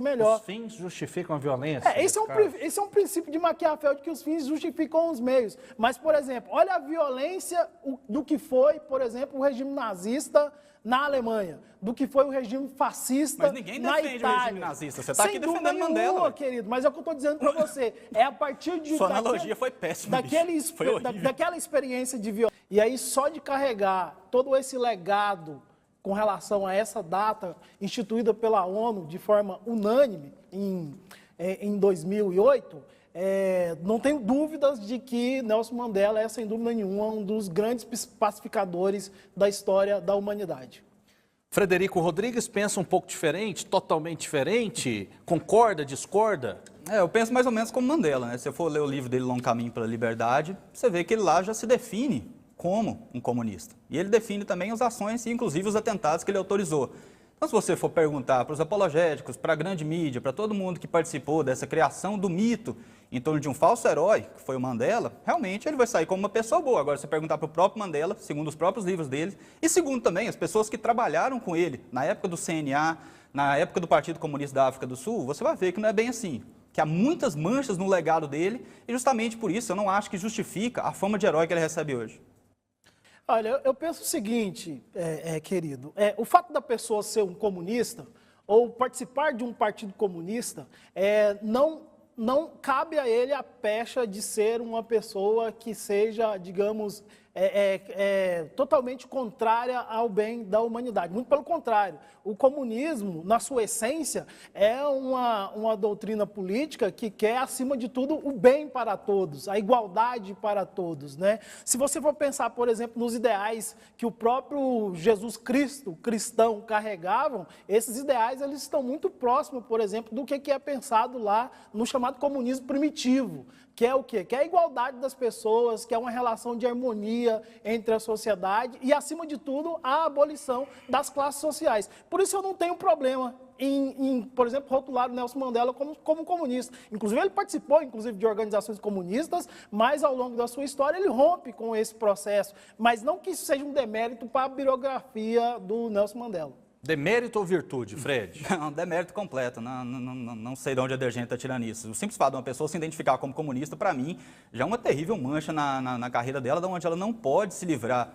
melhor. Os fins justificam a violência. Esse é um princípio de Maquiavel, de que os fins justificam os meios. Mas, por exemplo, olha a violência do que foi, por exemplo, o regime nazista na Alemanha, do que foi o regime fascista na Itália. Mas ninguém defende o regime nazista. Você está aqui defendendo Mandela. Nenhuma, querido, mas é o que eu estou dizendo para você. É a partir de... Sua analogia foi péssima, daquela experiência de violência. E aí, só de carregar todo esse legado com relação a essa data instituída pela ONU de forma unânime em 2008, não tenho dúvidas de que Nelson Mandela é, sem dúvida nenhuma, um dos grandes pacificadores da história da humanidade. Frederico Rodrigues pensa um pouco diferente, totalmente diferente, concorda, discorda? Eu penso mais ou menos como Mandela, né? Se você for ler o livro dele, Longo Caminho pela Liberdade, você vê que ele lá já se define como um comunista. E ele define também as ações e, inclusive, os atentados que ele autorizou. Então, se você for perguntar para os apologéticos, para a grande mídia, para todo mundo que participou dessa criação do mito em torno de um falso herói, que foi o Mandela, realmente ele vai sair como uma pessoa boa. Agora, se você perguntar para o próprio Mandela, segundo os próprios livros dele, e segundo também as pessoas que trabalharam com ele na época do CNA, na época do Partido Comunista da África do Sul, você vai ver que não é bem assim. Que há muitas manchas no legado dele, e justamente por isso eu não acho que justifica a fama de herói que ele recebe hoje. Olha, eu penso o seguinte, querido, o fato da pessoa ser um comunista ou participar de um partido comunista, não cabe a ele a pecha de ser uma pessoa que seja, digamos, totalmente contrária ao bem da humanidade. Muito pelo contrário, o comunismo, na sua essência, é uma doutrina política que quer, acima de tudo, o bem para todos, a igualdade para todos, né? Se você for pensar, por exemplo, nos ideais que o próprio Jesus Cristo, cristão, carregavam, esses ideais eles estão muito próximos, por exemplo, do que é pensado lá no chamado comunismo primitivo, que é o quê? Que é a igualdade das pessoas, que é uma relação de harmonia entre a sociedade e, acima de tudo, a abolição das classes sociais. Por isso eu não tenho problema por exemplo, rotular o Nelson Mandela como comunista. Inclusive, ele participou, de organizações comunistas, mas ao longo da sua história ele rompe com esse processo. Mas não que isso seja um demérito para a biografia do Nelson Mandela. Demérito ou virtude, Fred? Não, demérito completo. Não sei de onde a Dergente está tirando isso. O simples fato de uma pessoa se identificar como comunista, para mim, já é uma terrível mancha na carreira dela, de onde ela não pode se livrar.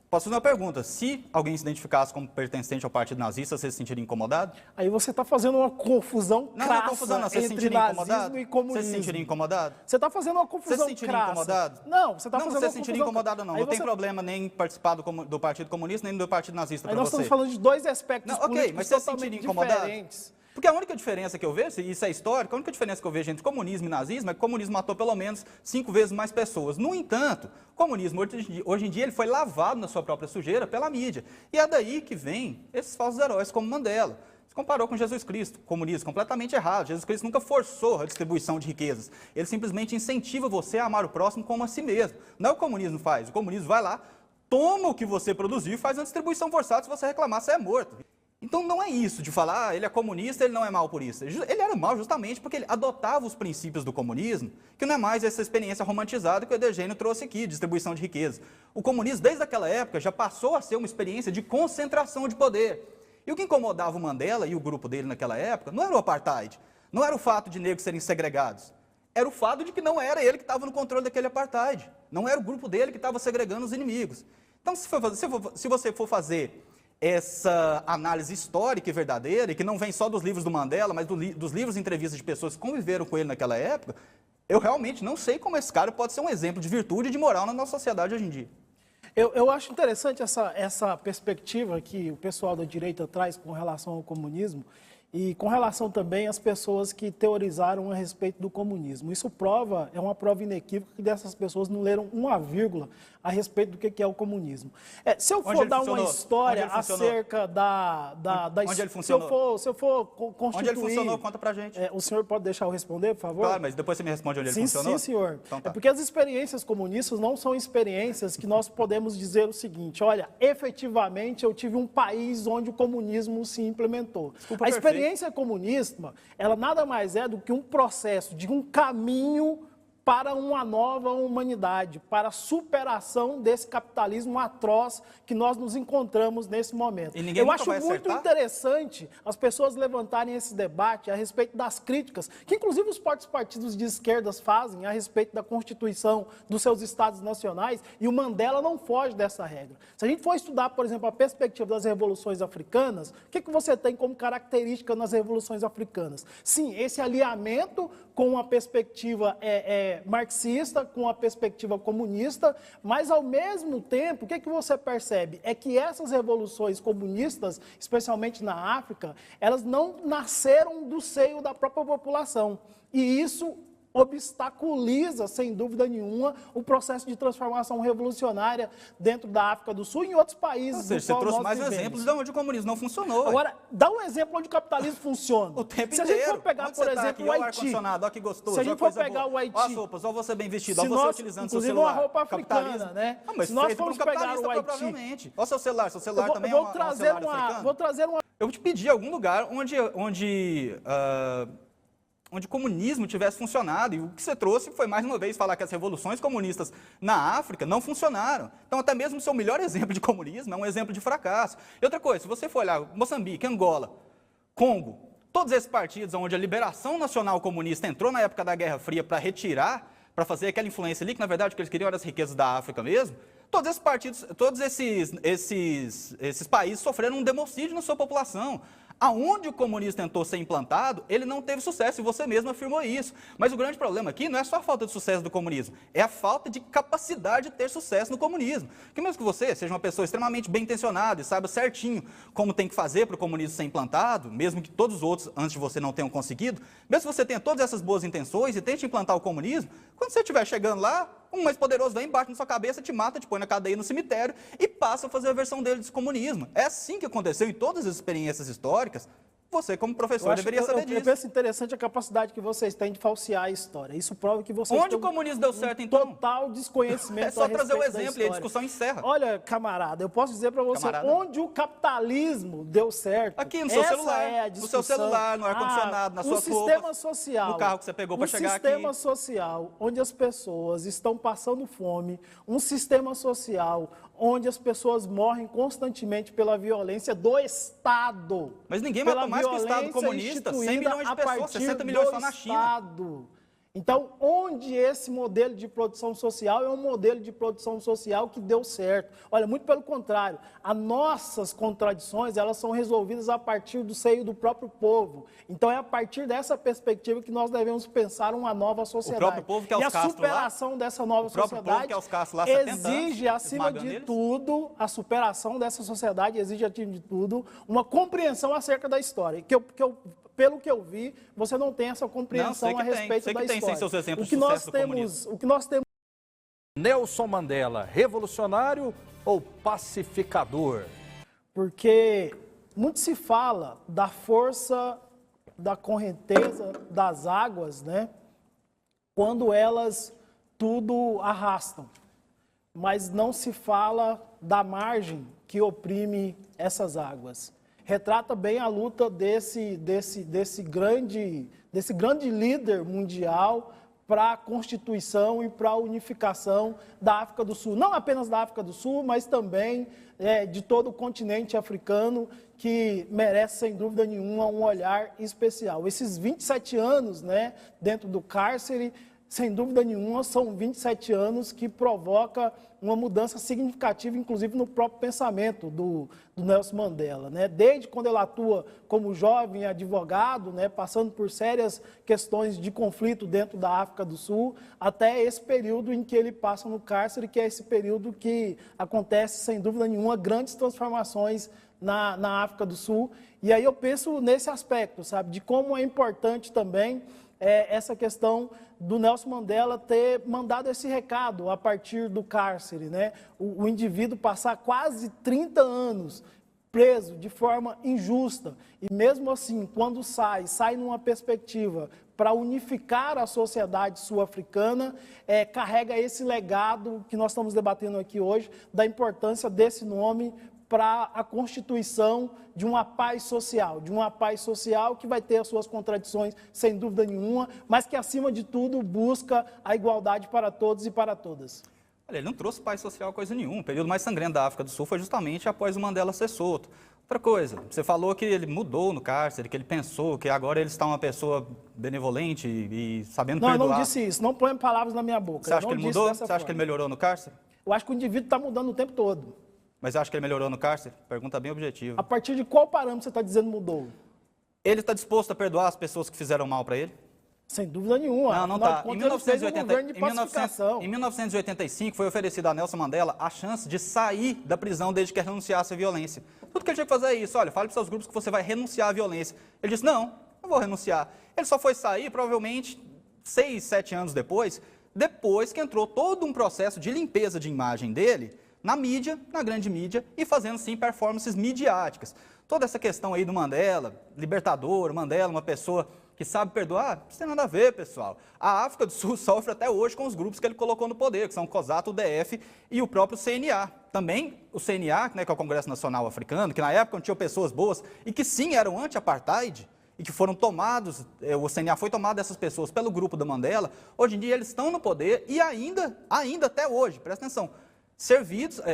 Posso fazer uma pergunta? Se alguém se identificasse como pertencente ao partido nazista, você se sentiria incomodado? Aí você está fazendo uma confusão crassa não é confusão, não. Você entre nazismo e comunismo. Você se sentiria incomodado? Você está fazendo uma confusão crassa. Você se sentiria incomodado? Não, você está fazendo uma confusão. Não, você se sentiria incomodado não. Não tem problema nem em participar do Partido Comunista, nem do Partido Nazista para você. Nós estamos falando de dois aspectos políticos mas você totalmente se sentiria incomodado? diferentes. Porque a única diferença que eu vejo, e isso é histórico, a única diferença que eu vejo entre comunismo e nazismo é que o comunismo matou pelo menos 5 vezes mais pessoas. No entanto, o comunismo, hoje em dia, ele foi lavado na sua própria sujeira pela mídia. E é daí que vem esses falsos heróis como Mandela. Se comparou com Jesus Cristo, comunismo completamente errado. Jesus Cristo nunca forçou a distribuição de riquezas. Ele simplesmente incentiva você a amar o próximo como a si mesmo. Não é o que o comunismo faz. O comunismo vai lá, toma o que você produziu e faz uma distribuição forçada. Se você reclamar, você é morto. Então não é isso de falar, ele é comunista, ele não é mal por isso. Ele era mal justamente porque ele adotava os princípios do comunismo, que não é mais essa experiência romantizada que o Edegênio trouxe aqui, distribuição de riqueza. O comunismo, desde aquela época, já passou a ser uma experiência de concentração de poder. E o que incomodava o Mandela e o grupo dele naquela época não era o apartheid, não era o fato de negros serem segregados, era o fato de que não era ele que estava no controle daquele apartheid, não era o grupo dele que estava segregando os inimigos. Então, se você for fazer essa análise histórica e verdadeira, e que não vem só dos livros do Mandela, mas dos livros e entrevistas de pessoas que conviveram com ele naquela época, eu realmente não sei como esse cara pode ser um exemplo de virtude e de moral na nossa sociedade hoje em dia. Eu acho interessante essa perspectiva que o pessoal da direita traz com relação ao comunismo e com relação também às pessoas que teorizaram a respeito do comunismo. Isso é uma prova inequívoca que dessas pessoas não leram uma vírgula a respeito do que é o comunismo. Se eu for dar uma história acerca da onde ele funcionou? Se eu for constituir... Onde ele funcionou, conta pra gente. O senhor pode deixar eu responder, por favor? Claro, mas depois você me responde onde ele funcionou? Sim, senhor. Então, tá. É porque as experiências comunistas não são experiências que nós podemos dizer o seguinte, olha, efetivamente eu tive um país onde o comunismo se implementou. Desculpa, a experiência comunista, ela nada mais é do que um processo de um caminho para uma nova humanidade, para a superação desse capitalismo atroz que nós nos encontramos nesse momento. E ninguém Eu nunca acho vai muito acertar? interessante as pessoas levantarem esse debate a respeito das críticas, que inclusive os partidos de esquerdas fazem a respeito da Constituição dos seus estados nacionais, e o Mandela não foge dessa regra. Se a gente for estudar, por exemplo, a perspectiva das revoluções africanas, o que você tem como característica nas revoluções africanas? Sim, esse alinhamento com a perspectiva marxista, com a perspectiva comunista, mas ao mesmo tempo, o que você percebe? É que essas revoluções comunistas, especialmente na África, elas não nasceram do seio da própria população. E isso obstaculiza, sem dúvida nenhuma, o processo de transformação revolucionária dentro da África do Sul e em outros países. Ou seja, você trouxe mais um exemplo de onde o comunismo não funcionou. Agora, dá um exemplo onde o capitalismo funciona. O tempo Se a inteiro. gente for pegar, Onde por você tá exemplo, aqui? o Olha o Haiti. ar-condicionado, olha que gostoso. Se a gente for pegar o Haiti. Olha as roupas, olha você bem vestido, olha Se você nós, utilizando seu inclusive celular. uma roupa africana, Capitalismo. né? Ah, mas Se nós feito por formos um pegar capitalista, o Haiti. provavelmente. Olha seu celular também vou é um trazer celular africano. Vou trazer uma... Eu te pedi algum lugar onde o comunismo tivesse funcionado. E o que você trouxe foi, mais uma vez, falar que as revoluções comunistas na África não funcionaram. Então, até mesmo o seu melhor exemplo de comunismo é um exemplo de fracasso. E outra coisa, se você for olhar Moçambique, Angola, Congo, todos esses partidos onde a liberação nacional comunista entrou na época da Guerra Fria para retirar, para fazer aquela influência ali, que na verdade o que eles queriam era as riquezas da África mesmo, todos esses partidos, todos esses países sofreram um democídio na sua população. Aonde o comunismo tentou ser implantado, ele não teve sucesso, e você mesmo afirmou isso. Mas o grande problema aqui não é só a falta de sucesso do comunismo, é a falta de capacidade de ter sucesso no comunismo. Porque mesmo que você seja uma pessoa extremamente bem intencionada e saiba certinho como tem que fazer para o comunismo ser implantado, mesmo que todos os outros antes de você não tenham conseguido, mesmo que você tenha todas essas boas intenções e tente implantar o comunismo, quando você estiver chegando lá, um mais poderoso vem, bate na sua cabeça, te mata, te põe na cadeia no cemitério e passa a fazer a versão dele de comunismo. É assim que aconteceu em todas as experiências históricas. Você, como professor, deveria saber disso. Eu penso interessante a capacidade que vocês têm de falsear a história. Isso prova que vocês Onde têm o comunismo deu certo, então? total desconhecimento. É só trazer o a respeito da exemplo e a história. discussão encerra. Olha, camarada, eu posso dizer para você, Camarada. onde o capitalismo deu certo. Aqui no seu essa celular, é a no seu discussão. celular, no ar-condicionado, nas suas roupas, O sistema social. no carro que você pegou para chegar aqui. Um sistema social onde as pessoas estão passando fome, um sistema social onde as pessoas morrem constantemente pela violência do Estado. Mas ninguém pela matou mais que o Estado comunista, 100 milhões de pessoas, 60 milhões só na China. Estado. Então, onde esse modelo de produção social é um modelo de produção social que deu certo. Olha, muito pelo contrário, as nossas contradições, elas são resolvidas a partir do seio do próprio povo. Então, é a partir dessa perspectiva que nós devemos pensar uma nova sociedade. O próprio povo que é os Castro lá. E a superação dessa nova sociedade exige, acima de tudo, a superação dessa sociedade exige, acima de tudo, uma compreensão acerca da história. Pelo que eu vi, você não tem essa compreensão a respeito da história. Sem seus exemplos de sucesso do comunismo. O que nós temos... Nelson Mandela, revolucionário ou pacificador? Porque muito se fala da força da correnteza das águas, né? Quando elas tudo arrastam. Mas não se fala da margem que oprime essas águas. Retrata bem a luta desse grande líder mundial para a constituição e para a unificação da África do Sul. Não apenas da África do Sul, mas também de todo o continente africano, que merece, sem dúvida nenhuma, um olhar especial. Esses 27 anos, né, dentro do cárcere, sem dúvida nenhuma, são 27 anos que provoca uma mudança significativa, inclusive no próprio pensamento do Nelson Mandela, né? Desde quando ele atua como jovem advogado, né, passando por sérias questões de conflito dentro da África do Sul, até esse período em que ele passa no cárcere, que é esse período que acontece, sem dúvida nenhuma, grandes transformações na África do Sul. E aí eu penso nesse aspecto, sabe, de como é importante também essa questão do Nelson Mandela ter mandado esse recado a partir do cárcere, né? O indivíduo passar quase 30 anos preso de forma injusta e mesmo assim, quando sai numa perspectiva para unificar a sociedade sul-africana, carrega esse legado que nós estamos debatendo aqui hoje, da importância desse nome para a constituição de uma paz social, que vai ter as suas contradições, sem dúvida nenhuma, mas que, acima de tudo, busca a igualdade para todos e para todas. Olha, ele não trouxe paz social coisa nenhuma. O período mais sangrento da África do Sul foi justamente após o Mandela ser solto. Outra coisa, você falou que ele mudou no cárcere, que ele pensou que agora ele está uma pessoa benevolente e sabendo perdoar. Não, eu não disse isso, não põe palavras na minha boca. Você acha que ele mudou? Você acha que ele melhorou no cárcere? Eu acho que o indivíduo está mudando o tempo todo. Mas você acha que ele melhorou no cárcere? Pergunta bem objetiva. A partir de qual parâmetro você está dizendo mudou? Ele está disposto a perdoar as pessoas que fizeram mal para ele? Sem dúvida nenhuma. Não está. Em 1985 foi oferecido a Nelson Mandela a chance de sair da prisão desde que renunciasse à violência. Tudo que ele tinha que fazer é isso. Olha, fale para os seus grupos que você vai renunciar à violência. Ele disse, não vou renunciar. Ele só foi sair, provavelmente, 6, 7 anos depois que entrou todo um processo de limpeza de imagem dele na mídia, na grande mídia, e fazendo, sim, performances midiáticas. Toda essa questão aí do Mandela, libertador, Mandela, uma pessoa que sabe perdoar, isso tem nada a ver, pessoal. A África do Sul sofre até hoje com os grupos que ele colocou no poder, que são o COSATU, o DF e o próprio CNA. Também o CNA, né, que é o Congresso Nacional Africano, que na época tinham pessoas boas e que sim eram anti-apartheid, e que foram tomados, o CNA foi tomado dessas pessoas pelo grupo do Mandela, hoje em dia eles estão no poder e ainda até hoje, presta atenção,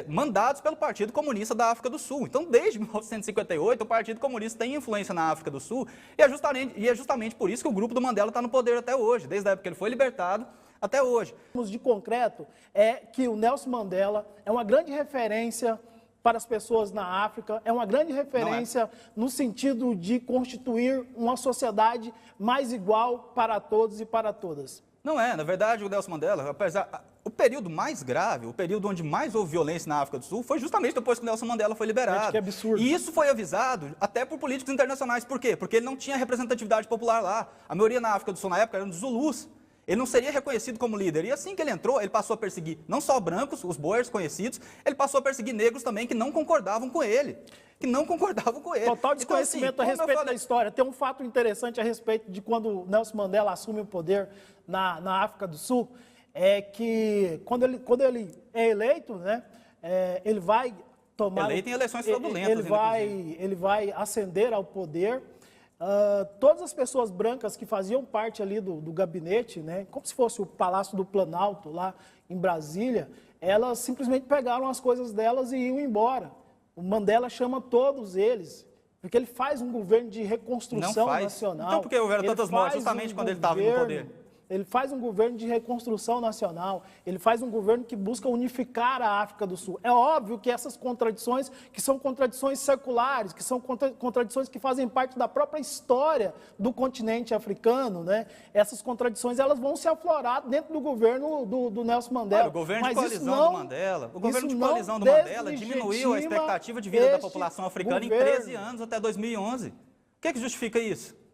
mandados pelo Partido Comunista da África do Sul. Então, desde 1958, o Partido Comunista tem influência na África do Sul e é justamente por isso que o grupo do Mandela está no poder até hoje, desde a época que ele foi libertado até hoje. De concreto, é que o Nelson Mandela é uma grande referência para as pessoas na África, é uma grande referência no sentido de constituir uma sociedade mais igual para todos e para todas. Não é, na verdade, o Nelson Mandela, o período mais grave, o período onde mais houve violência na África do Sul, foi justamente depois que o Nelson Mandela foi liberado. Que absurdo. E isso foi avisado até por políticos internacionais. Por quê? Porque ele não tinha representatividade popular lá. A maioria na África do Sul, na época, eram dos Zulus. Ele não seria reconhecido como líder. E assim que ele entrou, ele passou a perseguir não só brancos, os boers conhecidos, ele passou a perseguir negros também que não concordavam com ele. Total desconhecimento a respeito da história. Tem um fato interessante a respeito de quando o Nelson Mandela assume o poder na África do Sul, é que quando ele é eleito, né, ele vai tomar... Eleito em eleições fraudulentas. Ele vai ascender ao poder. Todas as pessoas brancas que faziam parte ali do gabinete, né, como se fosse o Palácio do Planalto lá em Brasília, elas simplesmente pegaram as coisas delas e iam embora. O Mandela chama todos eles, porque ele faz um governo de reconstrução nacional. Então por que houveram tantas mortes justamente quando ele estava no poder? Ele faz um governo de reconstrução nacional, ele faz um governo que busca unificar a África do Sul. É óbvio que essas contradições, que são contradições seculares, que são contradições que fazem parte da própria história do continente africano, né? Essas contradições elas vão se aflorar dentro do governo do Nelson Mandela. Olha, o governo de coalizão do Mandela, diminuiu a expectativa de vida da população africana em 13 anos até 2011. O que justifica isso?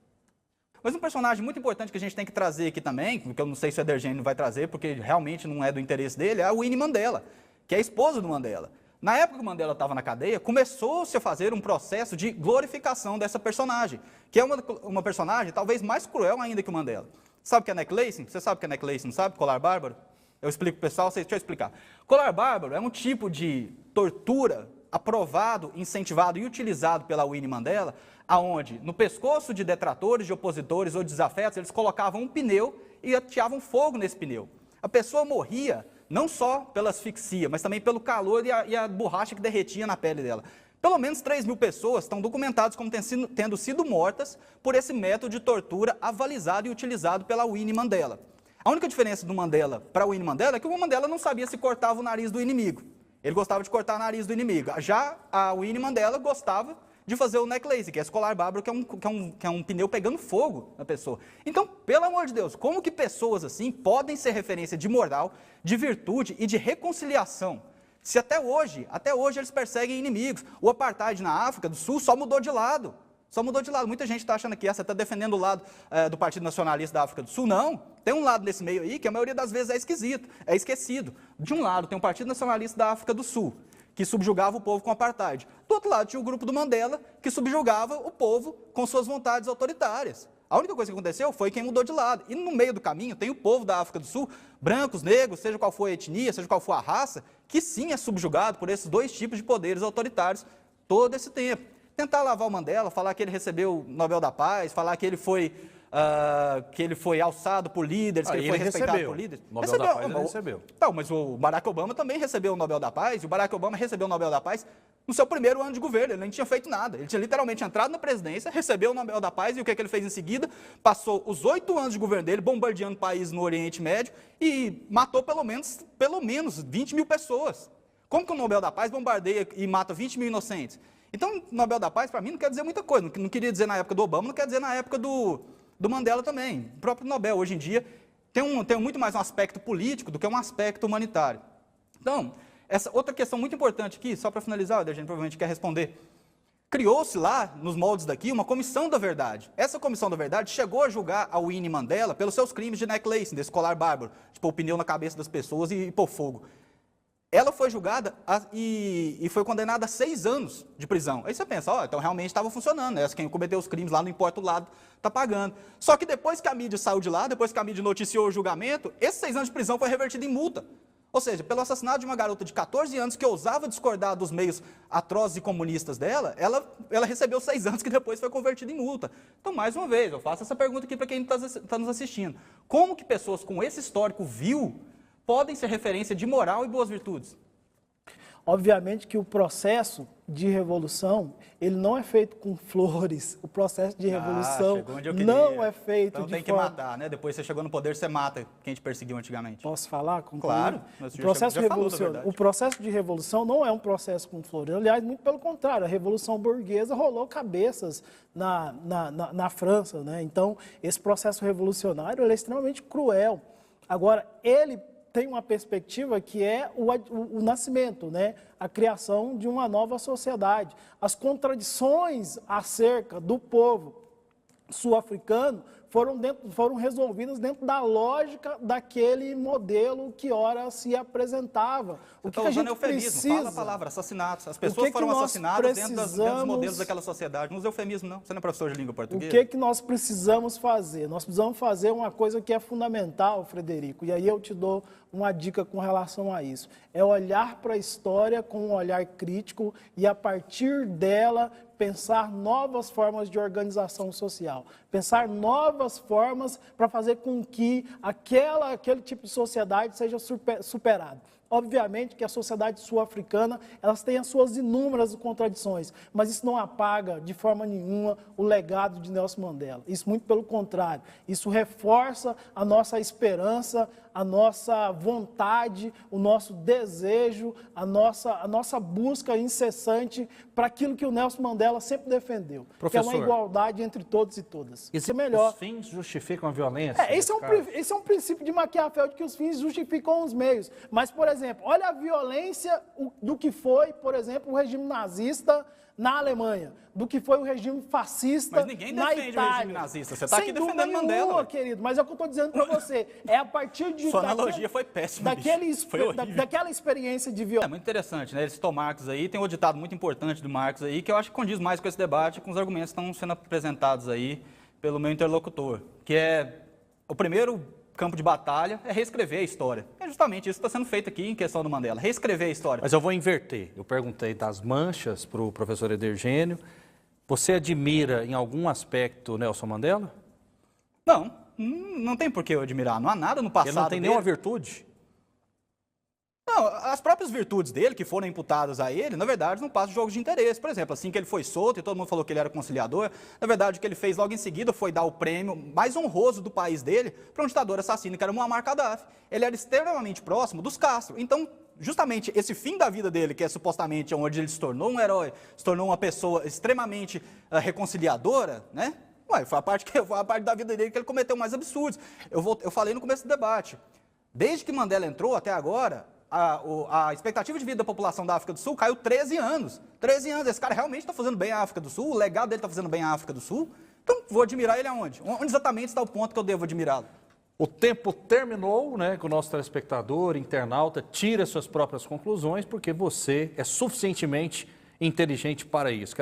Mas um personagem muito importante que a gente tem que trazer aqui também, que eu não sei se o Edergênio vai trazer, porque realmente não é do interesse dele, é a Winnie Mandela, que é a esposa do Mandela. Na época que o Mandela estava na cadeia, começou-se a fazer um processo de glorificação dessa personagem, que é uma personagem talvez mais cruel ainda que o Mandela. Sabe o que é necklacing? Você sabe o que é necklacing, não sabe? Colar bárbaro? Eu explico para o pessoal, deixa eu explicar. Colar bárbaro é um tipo de tortura aprovado, incentivado e utilizado pela Winnie Mandela, aonde no pescoço de detratores, de opositores ou desafetos, eles colocavam um pneu e ateavam fogo nesse pneu. A pessoa morria não só pela asfixia, mas também pelo calor e a borracha que derretia na pele dela. Pelo menos 3.000 pessoas estão documentadas como tendo sido mortas por esse método de tortura avalizado e utilizado pela Winnie Mandela. A única diferença do Mandela para o Winnie Mandela é que o Mandela não sabia se cortava o nariz do inimigo. Ele gostava de cortar o nariz do inimigo. Já a Winnie Mandela gostava de fazer o necklacing, que é esse colar bárbaro, que é um pneu pegando fogo na pessoa. Então, pelo amor de Deus, como que pessoas assim podem ser referência de moral, de virtude e de reconciliação? Se até hoje eles perseguem inimigos. O apartheid na África do Sul só mudou de lado. Muita gente está achando que você está defendendo o lado do Partido Nacionalista da África do Sul. Não. Tem um lado nesse meio aí que a maioria das vezes é esquecido. De um lado tem o Partido Nacionalista da África do Sul, que subjugava o povo com apartheid. Do outro lado tinha o grupo do Mandela, que subjugava o povo com suas vontades autoritárias. A única coisa que aconteceu foi quem mudou de lado. E no meio do caminho tem o povo da África do Sul, brancos, negros, seja qual for a etnia, seja qual for a raça, que sim é subjugado por esses dois tipos de poderes autoritários todo esse tempo. Tentar lavar o Mandela, falar que ele recebeu o Nobel da Paz, falar que ele foi alçado por líderes, que ele foi respeitado por líderes. O Nobel da Paz ele recebeu. Não, mas o Barack Obama também recebeu o Nobel da Paz, e o Barack Obama recebeu o Nobel da Paz no seu primeiro ano de governo, ele nem tinha feito nada. Ele tinha literalmente entrado na presidência, recebeu o Nobel da Paz, e o que ele fez em seguida? Passou os 8 anos de governo dele bombardeando países no Oriente Médio e matou pelo menos 20 mil pessoas. Como que o Nobel da Paz bombardeia e mata 20 mil inocentes? Então, o Nobel da Paz, para mim, não quer dizer muita coisa. Não queria dizer na época do Obama, não quer dizer na época do Mandela também. O próprio Nobel, hoje em dia, tem muito mais um aspecto político do que um aspecto humanitário. Então, essa outra questão muito importante aqui, só para finalizar, a gente provavelmente quer responder. Criou-se lá, nos moldes daqui, uma comissão da verdade. Essa comissão da verdade chegou a julgar a Winnie Mandela pelos seus crimes de necklacing, desse colar bárbaro, de pôr o pneu na cabeça das pessoas e pôr fogo. Ela foi julgada e foi condenada a 6 anos de prisão. Aí você pensa, então realmente estava funcionando, né? Quem cometeu os crimes lá, não importa o lado, está pagando. Só que depois que a mídia saiu de lá, depois que a mídia noticiou o julgamento, esses 6 anos de prisão foi revertido em multa. Ou seja, pelo assassinato de uma garota de 14 anos que ousava discordar dos meios atrozes e comunistas dela, ela recebeu 6 anos que depois foi convertida em multa. Então, mais uma vez, eu faço essa pergunta aqui para quem está nos assistindo. Como que pessoas com esse histórico vil podem ser referência de moral e boas virtudes? Obviamente que o processo de revolução, ele não é feito com flores. O processo de revolução não é feito então, de tem que matar, né? Depois você chegou no poder, você mata quem te perseguiu antigamente. Posso falar? Claro. O processo de revolução não é um processo com flores. Aliás, muito pelo contrário, a Revolução Burguesa rolou cabeças na França, né? Então, esse processo revolucionário ele é extremamente cruel. Agora, ele tem uma perspectiva que é o nascimento, né? A criação de uma nova sociedade. As contradições acerca do povo sul-africano foram resolvidas dentro da lógica daquele modelo que ora se apresentava. O que a gente precisa... Fala a palavra, assassinatos. As pessoas foram assassinadas dentro dos modelos daquela sociedade. Não usa eufemismo, não. Você não é professor de língua portuguesa. O que nós precisamos fazer? Nós precisamos fazer uma coisa que é fundamental, Frederico, e aí eu te dou uma dica com relação a isso. É olhar para a história com um olhar crítico e, a partir dela, pensar novas formas de organização social, pensar novas formas para fazer com que aquele tipo de sociedade seja superado. Obviamente que a sociedade sul-africana, elas têm as suas inúmeras contradições, mas isso não apaga de forma nenhuma o legado de Nelson Mandela. Isso muito pelo contrário, isso reforça a nossa esperança, a nossa vontade, o nosso desejo, a nossa busca incessante para aquilo que o Nelson Mandela sempre defendeu, Professor, que é uma igualdade entre todos e todas. Isso é melhor. Os fins justificam a violência? Esse é um princípio de Maquiavel, de que os fins justificam os meios. Mas, por exemplo, olha a violência do que foi, por exemplo, o regime nazista na Alemanha, do que foi o regime fascista na Itália. Mas ninguém defende o regime nazista. Você está aqui defendendo Mandela. Nenhuma, querido, mas é o que eu estou dizendo para você. É a partir de... Sua analogia foi péssima, daquela experiência de violência. É muito interessante, né? Ele citou Marx aí, tem um ditado muito importante do Marx aí, que eu acho que condiz mais com esse debate, com os argumentos que estão sendo apresentados aí pelo meu interlocutor, que é o primeiro campo de batalha é reescrever a história. É justamente isso que está sendo feito aqui em questão do Mandela, reescrever a história. Mas eu vou inverter. Eu perguntei das manchas para o professor Edergênio. Você admira em algum aspecto Nelson Mandela? Não tem por que eu admirar. Não há nada no passado Ele não tem nenhuma virtude? Não, as próprias virtudes dele, que foram imputadas a ele, na verdade, não passam de jogos de interesse. Por exemplo, assim que ele foi solto e todo mundo falou que ele era conciliador, na verdade, o que ele fez logo em seguida foi dar o prêmio mais honroso do país dele para um ditador assassino, que era Muammar Gaddafi. Ele era extremamente próximo dos Castro. Então, justamente esse fim da vida dele, que é supostamente onde ele se tornou um herói, se tornou uma pessoa extremamente reconciliadora, né? Foi a parte da vida dele que ele cometeu mais absurdos. Eu falei no começo do debate. Desde que Mandela entrou até agora, a expectativa de vida da população da África do Sul caiu 13 anos. 13 anos. Esse cara realmente está fazendo bem à África do Sul, o legado dele está fazendo bem à África do Sul. Então, vou admirar ele aonde? Onde exatamente está o ponto que eu devo admirá-lo? O tempo terminou, né, que o nosso telespectador, internauta, tira suas próprias conclusões, porque você é suficientemente inteligente para isso.